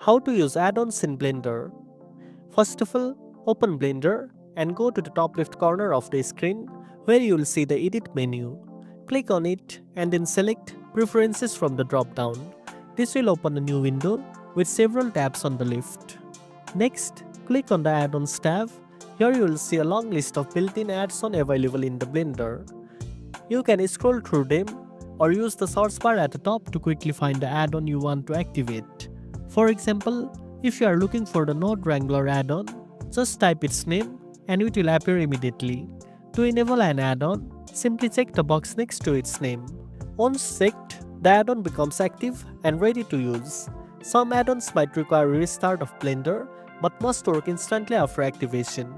How to use add-ons in Blender. First of all, open Blender and go to the top left corner of the screen where you will see the Edit menu. Click on it and then select Preferences from the drop-down. This will open a new window with several tabs on the left. Next, click on the Add-ons tab. Here you will see a long list of built-in add-ons available in the Blender. You can scroll through them or use the search bar at the top to quickly find the add-on you want to activate. For example, if you are looking for the Node Wrangler add-on, just type its name and it will appear immediately. To enable an add-on, simply check the box next to its name. Once checked, the add-on becomes active and ready to use. Some add-ons might require a restart of Blender, but must work instantly after activation.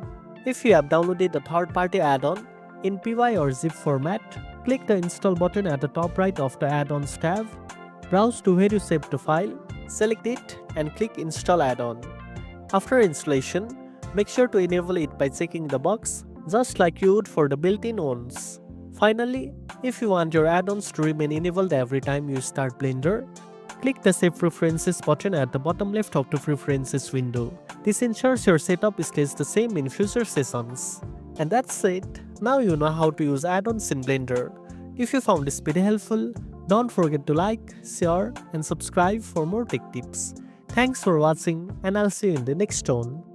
If you have downloaded a third-party add-on in PY or zip format, click the Install button at the top right of the Add-ons tab. Browse to where you saved the file, select it and click Install Add-on. After installation, make sure to enable it by checking the box, just like you would for the built-in ones. Finally, if you want your add-ons to remain enabled every time you start Blender, click the Save Preferences button at the bottom left of the Preferences window. This ensures your setup stays the same in future sessions. And that's it. Now you know how to use add-ons in Blender. If you found this video helpful, don't forget to like, share and subscribe for more tech tips. Thanks for watching and I'll see you in the next one.